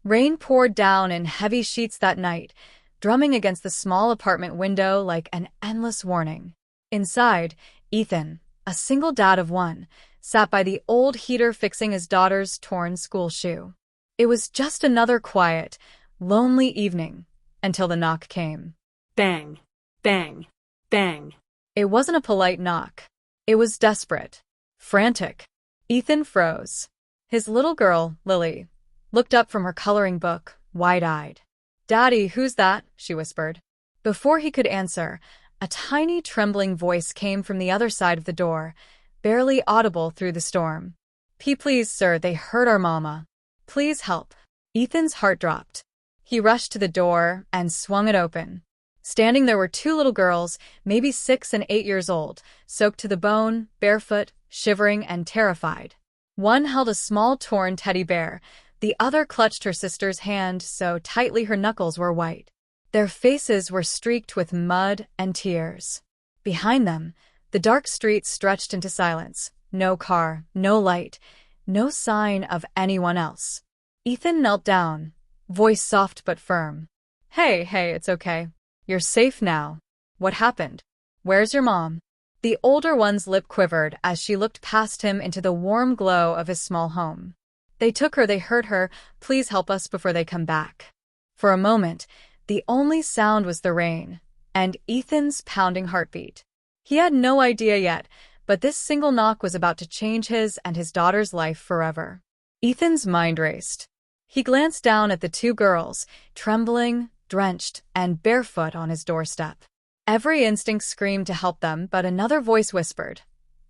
Rain poured down in heavy sheets that night, drumming against the small apartment window like an endless warning. Inside, Ethan, a single dad of one, sat by the old heater fixing his daughter's torn school shoe. It was just another quiet, lonely evening, until the knock came. Bang, bang, bang. It wasn't a polite knock. It was desperate, frantic. Ethan froze. His little girl, Lily, looked up from her coloring book, wide-eyed. "Daddy, who's that?" she whispered. Before he could answer, a tiny trembling voice came from the other side of the door, barely audible through the storm. Please, sir, they hurt our mama. Please help." Ethan's heart dropped. He rushed to the door and swung it open. Standing there were two little girls, maybe 6 and 8 years old, soaked to the bone, barefoot, shivering and terrified. One held a small torn teddy bear, the other clutched her sister's hand so tightly her knuckles were white. Their faces were streaked with mud and tears. Behind them, the dark street stretched into silence. No car, no light, no sign of anyone else. Ethan knelt down, voice soft but firm. Hey, it's okay. You're safe now. What happened? Where's your mom?" The older one's lip quivered as she looked past him into the warm glow of his small home. "They took her, they hurt her. Please help us before they come back." For a moment, the only sound was the rain, and Ethan's pounding heartbeat. He had no idea yet, but this single knock was about to change his and his daughter's life forever. Ethan's mind raced. He glanced down at the two girls, trembling, drenched, and barefoot on his doorstep. Every instinct screamed to help them, but another voice whispered,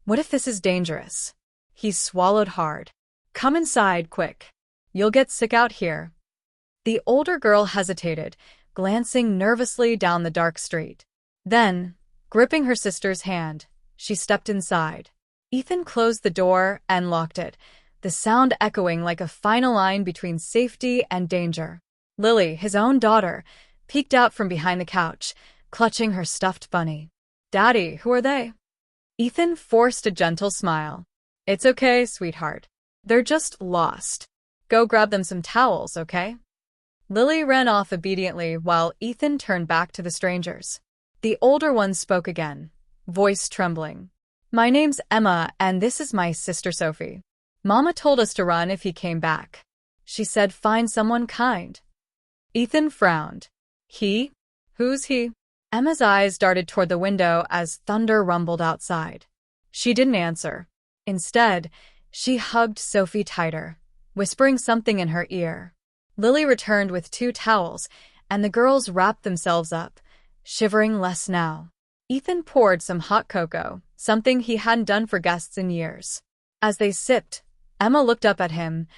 "What if this is dangerous?" He swallowed hard. "Come inside, quick. You'll get sick out here." The older girl hesitated, glancing nervously down the dark street. Then, gripping her sister's hand, she stepped inside. Ethan closed the door and locked it, the sound echoing like a final line between safety and danger. Lily, his own daughter, peeked out from behind the couch, clutching her stuffed bunny. "Daddy, who are they?" Ethan forced a gentle smile. "It's okay, sweetheart. They're just lost. Go grab them some towels, okay?" Lily ran off obediently while Ethan turned back to the strangers. The older one spoke again, voice trembling. "My name's Emma, and this is my sister Sophie. Mama told us to run if he came back. She said find someone kind." Ethan frowned. "He? Who's he?" Emma's eyes darted toward the window as thunder rumbled outside. She didn't answer. Instead, she hugged Sophie tighter, whispering something in her ear. Lily returned with 2 towels, and the girls wrapped themselves up, shivering less now. Ethan poured some hot cocoa, something he hadn't done for guests in years. As they sipped, Emma looked up at him,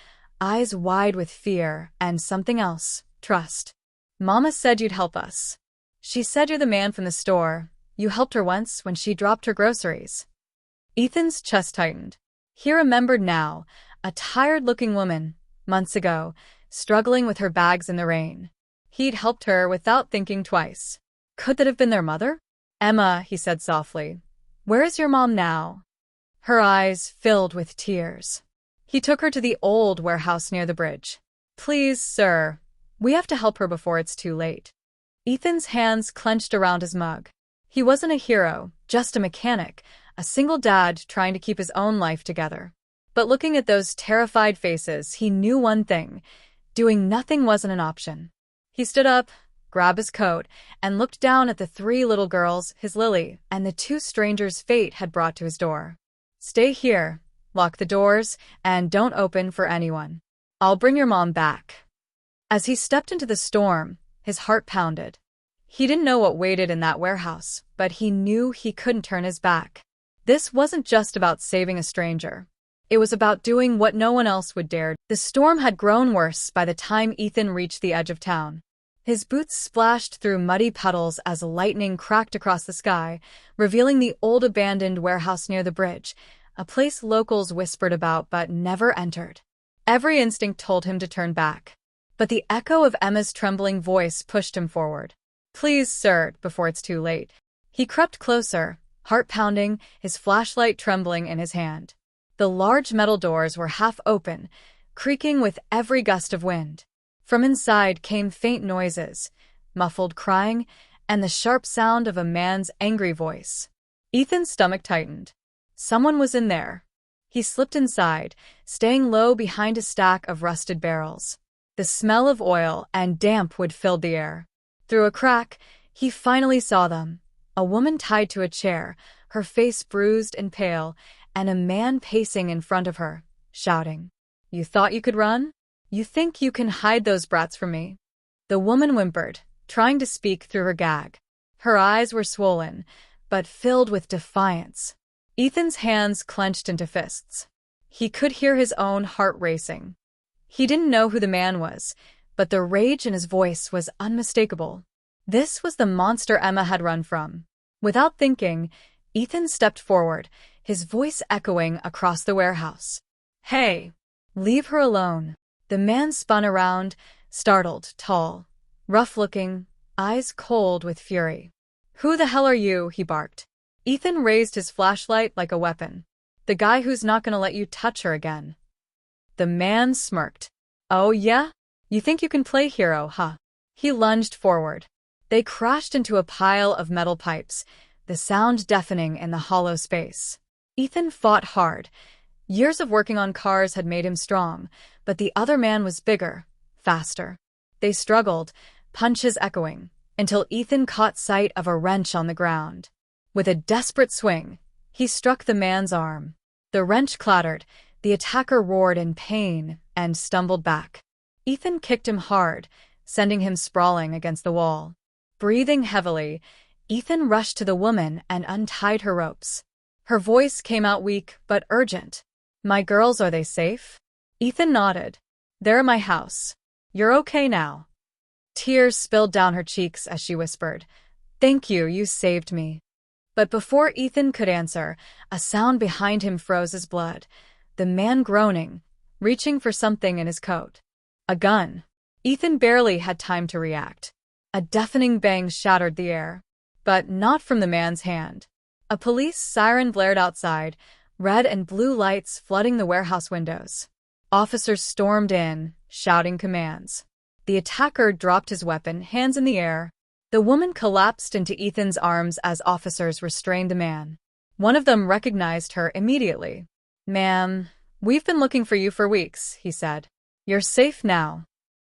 eyes wide with fear and something else, trust. "Mama said you'd help us. She said you're the man from the store. You helped her once when she dropped her groceries." Ethan's chest tightened. He remembered now, a tired-looking woman, months ago, struggling with her bags in the rain. He'd helped her without thinking twice. Could that have been their mother? "Emma," he said softly, "where is your mom now?" Her eyes filled with tears. He took her to the old warehouse near the bridge. "Please, sir, we have to help her before it's too late." Ethan's hands clenched around his mug. He wasn't a hero, just a mechanic, a single dad trying to keep his own life together. But looking at those terrified faces, he knew one thing: doing nothing wasn't an option. He stood up, grabbed his coat, and looked down at the 3 little girls, his Lily, and the 2 strangers fate had brought to his door. "Stay here, lock the doors, and don't open for anyone. I'll bring your mom back." As he stepped into the storm, his heart pounded. He didn't know what waited in that warehouse, but he knew he couldn't turn his back. This wasn't just about saving a stranger. It was about doing what no one else would dare. The storm had grown worse by the time Ethan reached the edge of town. His boots splashed through muddy puddles as lightning cracked across the sky, revealing the old abandoned warehouse near the bridge, a place locals whispered about but never entered. Every instinct told him to turn back. But the echo of Emma's trembling voice pushed him forward. "Please, sir, before it's too late." He crept closer, heart pounding, his flashlight trembling in his hand. The large metal doors were half open, creaking with every gust of wind. From inside came faint noises, muffled crying, and the sharp sound of a man's angry voice. Ethan's stomach tightened. Someone was in there. He slipped inside, staying low behind a stack of rusted barrels. The smell of oil and damp wood filled the air. Through a crack, he finally saw them. A woman tied to a chair, her face bruised and pale, and a man pacing in front of her, shouting, "You thought you could run? You think you can hide those brats from me?" The woman whimpered, trying to speak through her gag. Her eyes were swollen, but filled with defiance. Ethan's hands clenched into fists. He could hear his own heart racing. He didn't know who the man was, but the rage in his voice was unmistakable. This was the monster Emma had run from. Without thinking, Ethan stepped forward, his voice echoing across the warehouse. "Hey, leave her alone." The man spun around, startled, tall, rough-looking, eyes cold with fury. "Who the hell are you?" he barked. Ethan raised his flashlight like a weapon. "The guy who's not gonna let you touch her again." The man smirked. "Oh yeah? You think you can play hero, huh?" He lunged forward. They crashed into a pile of metal pipes, the sound deafening in the hollow space. Ethan fought hard. Years of working on cars had made him strong, but the other man was bigger, faster. They struggled, punches echoing, until Ethan caught sight of a wrench on the ground. With a desperate swing, he struck the man's arm. The wrench clattered, the attacker roared in pain and stumbled back. Ethan kicked him hard, sending him sprawling against the wall. Breathing heavily, Ethan rushed to the woman and untied her ropes. Her voice came out weak but urgent. "My girls, are they safe?" Ethan nodded. "They're at my house. You're okay now." Tears spilled down her cheeks as she whispered, "Thank you, you saved me." But before Ethan could answer, a sound behind him froze his blood. The man groaning, reaching for something in his coat. A gun. Ethan barely had time to react. A deafening bang shattered the air. But not from the man's hand. A police siren blared outside, red and blue lights flooding the warehouse windows. Officers stormed in, shouting commands. The attacker dropped his weapon, hands in the air. The woman collapsed into Ethan's arms as officers restrained the man. One of them recognized her immediately. "Ma'am, we've been looking for you for weeks," he said. "You're safe now."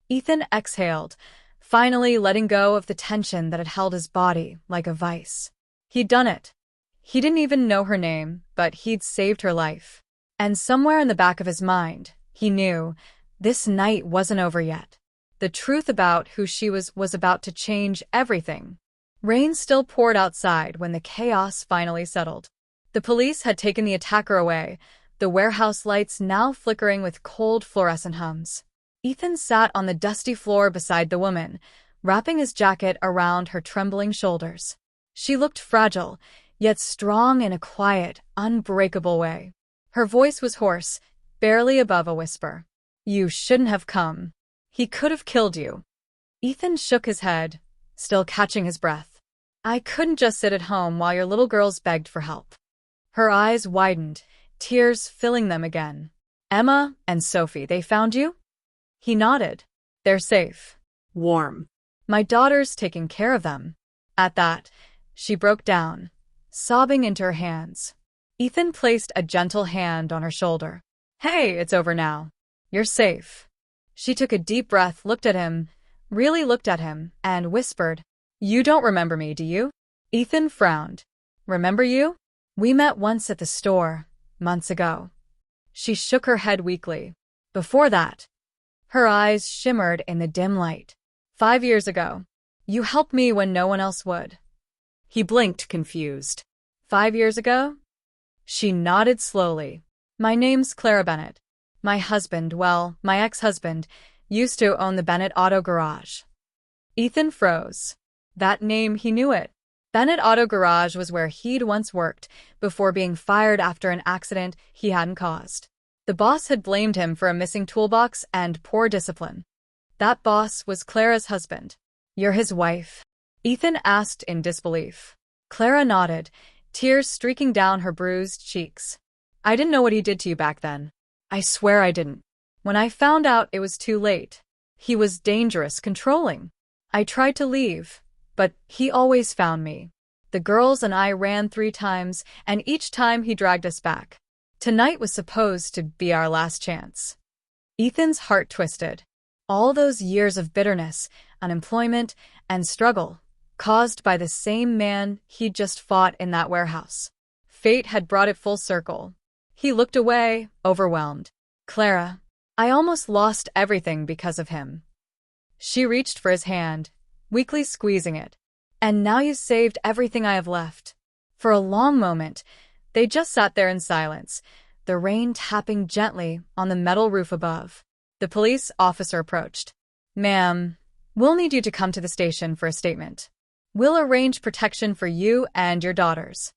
Ethan exhaled, finally letting go of the tension that had held his body like a vice. He'd done it. He didn't even know her name, but he'd saved her life. And somewhere in the back of his mind, he knew this night wasn't over yet. The truth about who she was about to change everything. Rain still poured outside when the chaos finally settled. The police had taken the attacker away, the warehouse lights now flickering with cold fluorescent hums. Ethan sat on the dusty floor beside the woman, wrapping his jacket around her trembling shoulders. She looked fragile, yet strong in a quiet, unbreakable way. Her voice was hoarse, barely above a whisper. "You shouldn't have come. He could have killed you." Ethan shook his head, still catching his breath. "I couldn't just sit at home while your little girls begged for help." Her eyes widened, tears filling them again. "Emma and Sophie, they found you?" He nodded. "They're safe. Warm. My daughter's taking care of them." At that, she broke down, sobbing into her hands. Ethan placed a gentle hand on her shoulder. "Hey, it's over now. You're safe." She took a deep breath, really looked at him, and whispered, "You don't remember me, do you?" Ethan frowned. "Remember you? We met once at the store, months ago." She shook her head weakly. "Before that." Her eyes shimmered in the dim light. 5 years ago. You helped me when no one else would." He blinked, confused. 5 years ago? She nodded slowly. "My name's Clara Bennett. My husband, my ex-husband, used to own the Bennett Auto Garage." Ethan froze. That name, he knew it. Bennett Auto Garage was where he'd once worked, before being fired after an accident he hadn't caused. The boss had blamed him for a missing toolbox and poor discipline. That boss was Clara's husband. "You're his wife?" Ethan asked in disbelief. Clara nodded, tears streaking down her bruised cheeks. "I didn't know what he did to you back then. I swear I didn't. When I found out, it was too late. He was dangerous, controlling. I tried to leave, but he always found me. The girls and I ran 3 times, and each time he dragged us back. Tonight was supposed to be our last chance. Ethan's heart twisted. All those years of bitterness, unemployment, and struggle, caused by the same man he'd just fought in that warehouse. Fate had brought it full circle. He looked away, overwhelmed. Clara, I almost lost everything because of him. She reached for his hand, weakly squeezing it. And now you've saved everything I have left. For a long moment, they just sat there in silence, the rain tapping gently on the metal roof above. The police officer approached. Ma'am, we'll need you to come to the station for a statement. We'll arrange protection for you and your daughters.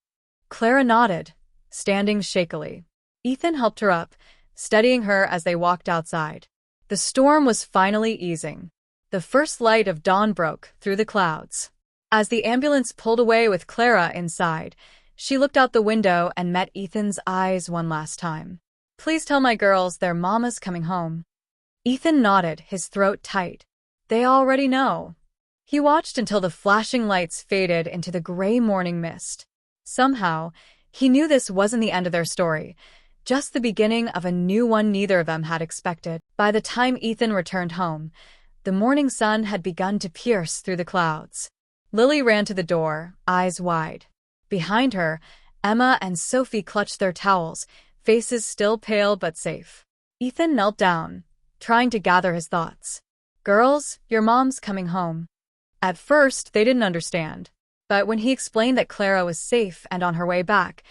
Clara nodded, standing shakily. Ethan helped her up, steadying her as they walked outside. The storm was finally easing. The first light of dawn broke through the clouds. As the ambulance pulled away with Clara inside, she looked out the window and met Ethan's eyes one last time. Please tell my girls their mama's coming home. Ethan nodded, his throat tight. They already know. He watched until the flashing lights faded into the gray morning mist. Somehow, he knew this wasn't the end of their story, just the beginning of a new one neither of them had expected. By the time Ethan returned home, the morning sun had begun to pierce through the clouds. Lily ran to the door, eyes wide. Behind her, Emma and Sophie clutched their towels, faces still pale but safe. Ethan knelt down, trying to gather his thoughts. Girls, your mom's coming home. At first, they didn't understand. But when he explained that Clara was safe and on her way back,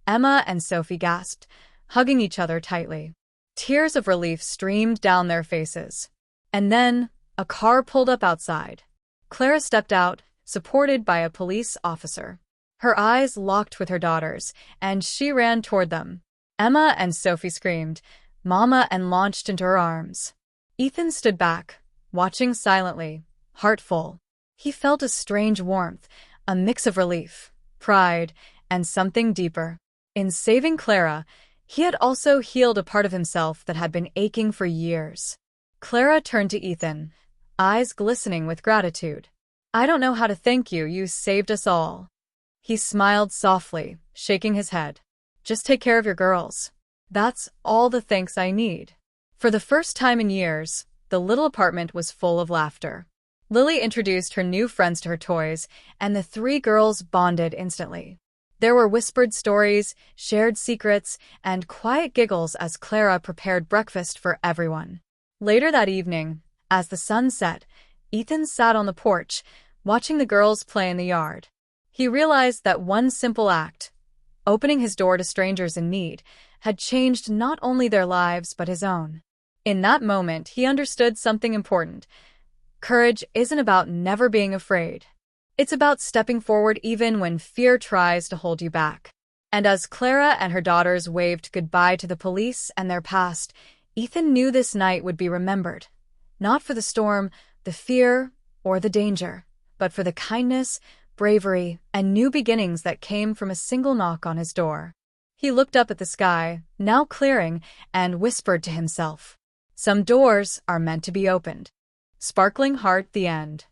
Emma and Sophie gasped, hugging each other tightly. Tears of relief streamed down their faces. And then, a car pulled up outside. Clara stepped out, supported by a police officer. Her eyes locked with her daughters, and she ran toward them. Emma and Sophie screamed, "Mama," and launched into her arms. Ethan stood back, watching silently, heart full. He felt a strange warmth, a mix of relief, pride, and something deeper. In saving Clara, he had also healed a part of himself that had been aching for years. Clara turned to Ethan, eyes glistening with gratitude. I don't know how to thank you, you saved us all. He smiled softly, shaking his head. Just take care of your girls. That's all the thanks I need. For the first time in years, the little apartment was full of laughter. Lily introduced her new friends to her toys, and the 3 girls bonded instantly. There were whispered stories, shared secrets, and quiet giggles as Clara prepared breakfast for everyone. Later that evening, as the sun set, Ethan sat on the porch, watching the girls play in the yard. He realized that one simple act, opening his door to strangers in need, had changed not only their lives but his own. In that moment, he understood something important. Courage isn't about never being afraid. It's about stepping forward even when fear tries to hold you back. And as Clara and her daughters waved goodbye to the police and their past, Ethan knew this night would be remembered. Not for the storm, the fear, or the danger, but for the kindness, bravery, and new beginnings that came from a single knock on his door. He looked up at the sky, now clearing, and whispered to himself, "Some doors are meant to be opened." Sparkling Heart, the end.